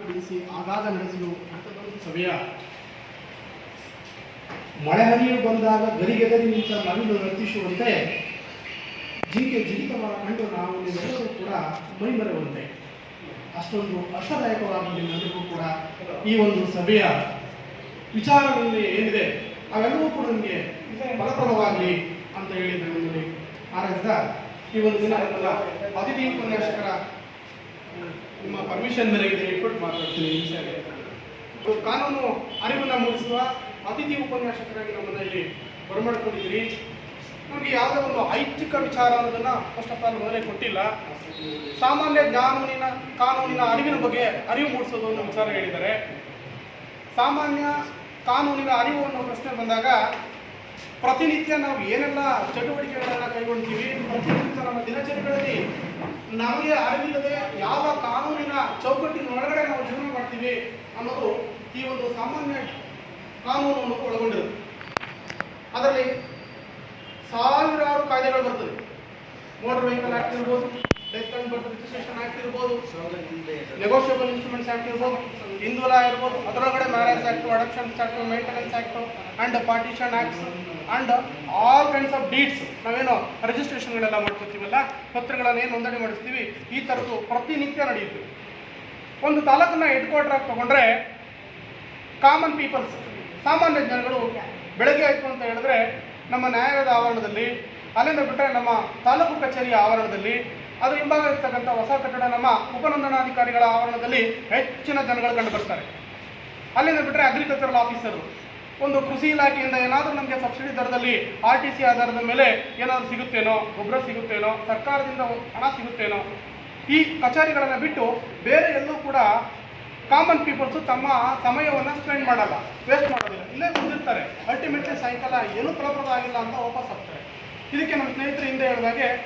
ನಡೆಸಿ ಆಗಾಗ ನಡೆಸಲು ಅಂತದೊಂದು ಸಭೆಯ ಮಳೆ ಹರಿಯು ಬಂದಾಗ ಗರಿಗೆದರಿ ನಿಂತ ನವಿಲು ನರ್ತಿಸುವಂತೆ ಜಿಂಕೆ ಜಿಗಿತವಾದ ಕಂಡು ನಾವು ನೀವೆಲ್ಲರೂ ಕೂಡ ಮೈಮರೆಯುವಂತೆ ಅಷ್ಟೊಂದು ಹರ್ಷದಾಯಕವಾಗಿ ನಿಮ್ಮೆಲ್ಲರಿಗೂ ಕೂಡ ಈ ಒಂದು ಸಭೆಯ ವಿಚಾರಗಳಲ್ಲಿ ಏನಿದೆ ಅವೆಲ್ಲವೂ ಕೂಡ ನಿಮಗೆ ಫಲಪ್ರದವಾಗಲಿ ಅಂತ ಹೇಳಿ ನಮ್ಮಲ್ಲಿ ಆರಂಭಿಸಿದ ಈ ಒಂದು ದಿನ ಅತಿಥಿ ಉಪನ್ಯಾಸಕರ ನಿಮ್ಮ ಪರ್ಮಿಷನ್ ಮೇರೆಗೆ ಇಟ್ಬಿಟ್ಟು ಮಾತಾಡ್ತೀನಿ ಈ ವಿಷಯ. ಕಾನೂನು ಅರಿವನ್ನು ಮೂಡಿಸುವ ಅತಿಥಿ ಉಪನ್ಯಾಸಕರಾಗಿ ನಮ್ಮನ್ನು ಇಲ್ಲಿ ಬರಮಾಡ್ಕೊಂಡಿದ್ದೀರಿ. ನಮಗೆ ಯಾವುದೇ ಒಂದು ಐಚ್ಛಿಕ ವಿಚಾರ ಅನ್ನೋದನ್ನು ಫಸ್ಟ್ ಆಫ್ ಆಲ್ ಮೊದಲೇ ಕೊಟ್ಟಿಲ್ಲ. ಸಾಮಾನ್ಯ ಕಾನೂನಿನ ಅರಿವಿನ ಬಗ್ಗೆ ಅರಿವು ಮೂಡಿಸೋದು ಅನ್ನೋ ವಿಚಾರ ಹೇಳಿದ್ದಾರೆ. ಸಾಮಾನ್ಯ ಕಾನೂನಿನ ಅರಿವು ಅನ್ನೋ ಪ್ರಶ್ನೆ ಬಂದಾಗ ಪ್ರತಿನಿತ್ಯ ನಾವು ಏನೆಲ್ಲ ಚಟುವಟಿಕೆಗಳನ್ನು ಕೈಗೊಳ್ತೀವಿ, ಪ್ರತಿನಿತ್ಯ ನಮ್ಮ ದಿನಚರಿಗಳಲ್ಲಿ ನಮಗೆ ಅರಿವಿಲ್ಲದೆ ಯಾವ ಕಾನೂನಿನ ಚೌಕಟ್ಟಿನೊಳಗಡೆ ನಾವು ಜೀವನ ಮಾಡ್ತೀವಿ ಅನ್ನೋದು ಈ ಒಂದು ಸಾಮಾನ್ಯ ಕಾನೂನನ್ನು ಒಳಗೊಂಡಿರುತ್ತೆ. ಅದರಲ್ಲಿ ಸಾವಿರಾರು ಕಾಯ್ದೆಗಳು ಬರ್ತದೆ. ಮೋಟರ್ ವೆಹಿಕಲ್ ಆಕ್ಟ್ ಇರ್ಬೋದು, death and birth registration act ಇರ್ಬೋದು, ನೆಗೋಷಿಯಬಲ್ ಇನ್ಸ್ಟ್ರೂಮೆಂಟ್ಸ್ ಆಕ್ಟ್ ಇರ್ಬೋದು, ಹಿಂದೂ ಲಾ ಇರ್ಬೋದು, ಅದರೊಳಗಡೆ marriage act, adaptions act, maintenance act and partition acts and all kinds of deeds. ನಾವೇನೋ ರಿಜಿಸ್ಟ್ರೇಷನ್ಗಳೆಲ್ಲ ಮಾಡ್ಕೊತೀವಲ್ಲ, ಪತ್ರಗಳನ್ನು ಏನು ನೋಂದಣಿ ಮಾಡಿಸ್ತೀವಿ, ಈ ಥರದ್ದು ಪ್ರತಿನಿತ್ಯ ನಡೆಯುತ್ತೆ. ಒಂದು ತಾಲೂಕನ್ನ ಹೆಡ್ ಕ್ವಾರ್ಟರ್ ಆಗಿ ತಗೊಂಡ್ರೆ ಕಾಮನ್ ಪೀಪಲ್ಸ್, ಸಾಮಾನ್ಯ ಜನಗಳು ಬೆಳಗ್ಗೆ ಆಯಿತು ಅಂತ ಹೇಳಿದ್ರೆ ನಮ್ಮ ನ್ಯಾಯಾಲಯದ ಆವರಣದಲ್ಲಿ, ಅಲ್ಲಿಂದ ಬಿಟ್ಟರೆ ನಮ್ಮ ತಾಲೂಕು ಕಚೇರಿಯ ಆವರಣದಲ್ಲಿ, ಅದು ಹಿಂಭಾಗ ಇರ್ತಕ್ಕಂಥ ಹೊಸ ಕಟ್ಟಡ ನಮ್ಮ ಉಪನೋಂದಣಾಧಿಕಾರಿಗಳ ಆವರಣದಲ್ಲಿ ಹೆಚ್ಚಿನ ಜನಗಳು ಕಂಡು ಬರ್ತಾರೆ. ಅಲ್ಲಿಂದ ಬಿಟ್ಟರೆ ಅಗ್ರಿಕಲ್ಚರಲ್ ಆಫೀಸರು, ಒಂದು ಕೃಷಿ ಇಲಾಖೆಯಿಂದ ಏನಾದರೂ ನಮಗೆ ಸಬ್ಸಿಡಿ ದರದಲ್ಲಿ RTC ಆಧಾರದ ಮೇಲೆ ಏನಾದರೂ ಸಿಗುತ್ತೇನೋ, ಗೊಬ್ಬರ ಸಿಗುತ್ತೇನೋ, ಸರ್ಕಾರದಿಂದ ಹಣ ಸಿಗುತ್ತೇನೋ, ಈ ಕಚೇರಿಗಳನ್ನು ಬಿಟ್ಟು ಬೇರೆ ಎಲ್ಲೂ ಕೂಡ ಕಾಮನ್ ಪೀಪಲ್ಸು ತಮ್ಮ ಸಮಯವನ್ನು ಸ್ಪೆಂಡ್ ಮಾಡಲ್ಲ, ವೇಸ್ಟ್ ಮಾಡೋದಿಲ್ಲ, ಇಲ್ಲೇ ಬಂದಿರ್ತಾರೆ. ಅಲ್ಟಿಮೇಟ್ಲಿ ಸಾಯಂಕಾಲ ಏನೂ ಫಲಪ್ರದ ಆಗಿಲ್ಲ ಅಂತ ವಾಪಸ್ ಹೋಗ್ತಾರೆ. ಇದಕ್ಕೆ ನಮ್ಮ ಸ್ನೇಹಿತರು ಹಿಂದೆ ಹೇಳಿದಾಗೆ